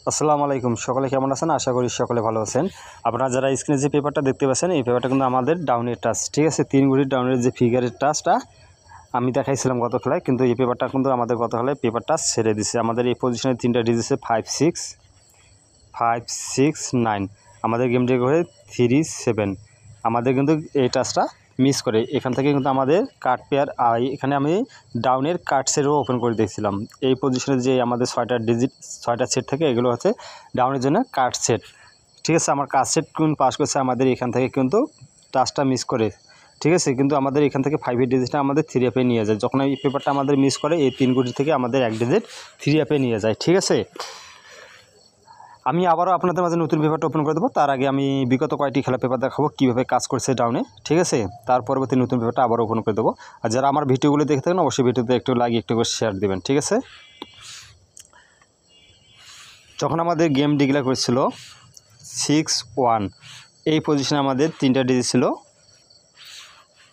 আসসালামু আলাইকুম। সকলে কেমন আছেন? আশা করি সকলে ভালো আছেন। আপনারা যারা স্ক্রিনে যে পেপারটা দেখতে পাচ্ছেন, এই পেপারটা কিন্তু আমাদের ডাউনের টাচ, ঠিক আছে। 3 ঘড়ির ডাউনের যে ফিগারের টাচটা আমি দেখাইছিলাম গত খেলায়, কিন্তু এই পেপারটা কিন্তু আমাদের গত খেলায় পেপার টাচ ছেড়ে দিছে। আমাদের এই পজিশনে 3টা ডিজিট 5 6 5 6 9। আমাদের গেমটি করে 3 7। আমাদের কিন্তু এই টাচটা মিস করে এখান থেকে কিন্তু আমাদের কার্ড পেয়ার এখানে আমি ডাউনের কার্ড সেটও ওপেন করে দেখছিলাম। এই পজিশনে যে আমাদের 6টা ডিজিট 6টা সেট থাকে, এগুলো হচ্ছে ডাউনের জন্য কার্ড সেট, ঠিক আছে। আমার কার্ড সেট কিন্তু পাস করছে আমাদের এখান থেকে কিন্তু টাচটা মিস করে, ঠিক আছে। কিন্তু আমাদের এখান থেকে 5 ডিজিটটা আমাদের 3 অ্যাপে নিয়ে যায়। যখন এই পেপারটা আমাদের মিস করে, এই 3 গুটি থেকে আমাদের 1 ডিজিট 3 অ্যাপে নিয়ে যায়, ঠিক আছে। আমি আবারও আপনাদের মাঝে নতুন পেপারটা ওপেন করে দেবো। তার আগে আমি বিগত কয়েকটি খেলা পেপার দেখাবো কীভাবে কাজ করছে ডাউনে, ঠিক আছে। তার পরবর্তী নতুন পেপারটা আবার ওপেন করে দেবো। আর যারা আমার ভিডিওগুলো দেখে থাকেন, অবশ্যই ভিডিওতে একটু লাগিয়ে একটু করে শেয়ার দেবেন, ঠিক আছে। যখন আমাদের গেম ডিক্লেয়ার করেছিল 6 1, এই পজিশনে আমাদের 3টা ডিজিট ছিল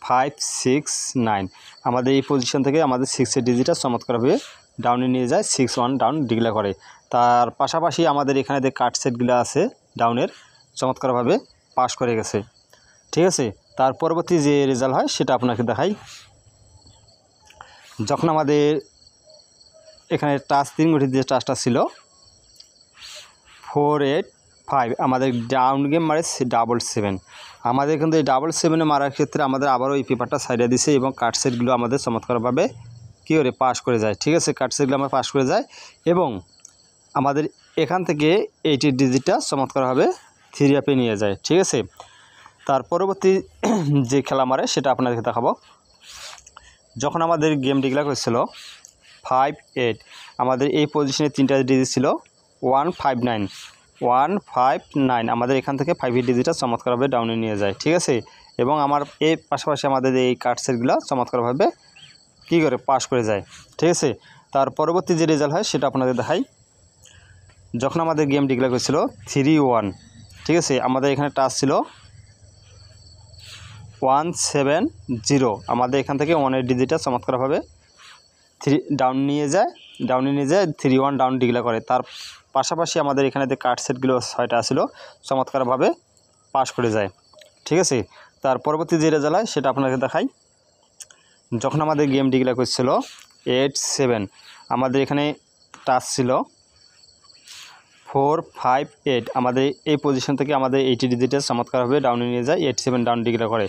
5 6 9। আমাদের এই পজিশন থেকে আমাদের 6এর ডিজিটটা চমৎকারভাবে ডাউনে নিয়ে যায়, 6 1 ডাউন ডিক্লেয়ার করে। তার পাশাপাশি আমাদের এখানে যে কার্ড সেটগুলো আছে ডাউনের, চমৎকারভাবে পাস করে গেছে, ঠিক আছে। তার পরবর্তী যে রেজাল্ট হয় সেটা আপনাকে দেখাই। যখন আমাদের এখানে টাচ 3 ঘটির যে টাচটা ছিল 4 8 5, আমাদের ডাউন গেম মারে 7 আমাদের কিন্তু এই 7 মারার ক্ষেত্রে আমাদের আবারও এই পেপারটা সাইডে দিছে এবং কার্ড সেটগুলো আমাদের চমৎকারভাবে কী করে পাস করে যায়, ঠিক আছে। কার্ড সেটগুলো আমার পাস করে যায় এবং আমাদের এখান থেকে 80 ডিজিটটা চমৎকারভাবে 3 অ্যাপে নিয়ে যায়, ঠিক আছে। তার পরবর্তী যে খেলা মারে সেটা আপনাদেরকে দেখাবো। যখন আমাদের গেম ডিক্লেয়ার করেছিল 5 8, আমাদের এই পজিশনে 3টা ডিজিট ছিল 1 5 9 1 5 9। আমাদের এখান থেকে 5 ডিজিটটা চমৎকারভাবে ডাউনে নিয়ে যায়, ঠিক আছে। এবং আমার এই পাশাপাশি আমাদের এই কার্ড সেটগুলো চমৎকারভাবে কী করে পাস করে যায়, ঠিক আছে। তার পরবর্তী যে রেজাল্ট হয় সেটা আপনাদের দেখাই। যখন আমাদের গেম ডিক্লেয়ার করেছিল 3 1, ঠিক আছে। আমাদের এখানে টাচ ছিল 1 7 0। আমাদের এখান থেকে 1এর ডিজিটটা চমৎকারভাবে 3 ডাউনে নিয়ে যায় 3 1 ডাউন ডিক্লেয়ার করে। তার পাশাপাশি আমাদের এখানে যে কার্ড সেটগুলো 6টা ছিল চমৎকারভাবে পাস করে যায়, ঠিক আছে। তার পরবর্তী যে রেজাল্ট হয় সেটা আপনাকে দেখাই। যখন আমাদের গেম ডিক্লেয়ার করেছিল 8 7, আমাদের এখানে টাচ ছিল 4 5 8। আমাদের এই পজিশন থেকে আমাদের 80 ডিজিটে চমৎকারভাবে ডাউনে নিয়ে যায়, 8 7 ডাউন ডিক্লেয়ার করে।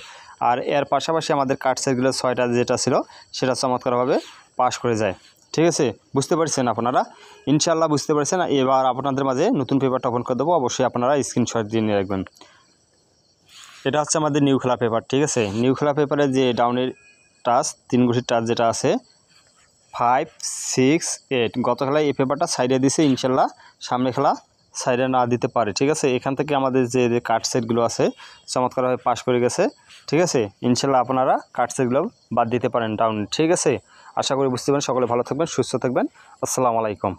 আর এর পাশাপাশি আমাদের কার্ড সেটগুলো 6টা যেটা ছিল সেটা চমৎকারভাবে পাস করে যায়, ঠিক আছে। বুঝতে পারছেন আপনারা? ইনশাআল্লাহ বুঝতে পারছেন। এবার আপনাদের মাঝে নতুন পেপারটা ওপেন করে দেবো, অবশ্যই আপনারা স্ক্রিনশট দিয়ে নিয়ে রাখবেন। এটা হচ্ছে আমাদের নিউ খেলা পেপার, ঠিক আছে। নিউ খেলা পেপারে যে ডাউনের টাচ 3 গুটির টাচ যেটা আছে 5 6 8, গত খেলায় এই পেপারটা সাইডে দিছে। ইনশাল্লাহ সামনে খেলা সাইডে না দিতে পারে, ঠিক আছে। এখান থেকে আমাদের যে কার্ড সেটগুলো আছে চমৎকারভাবে পাস করে গেছে, ঠিক আছে। ইনশাল্লাহ আপনারা কার্ড সেটগুলো বাদ দিতে পারেন ডাউন, ঠিক আছে। আশা করি বুঝতে পারেন। সকলে ভালো থাকবেন, সুস্থ থাকবেন। আসসালামু আলাইকুম।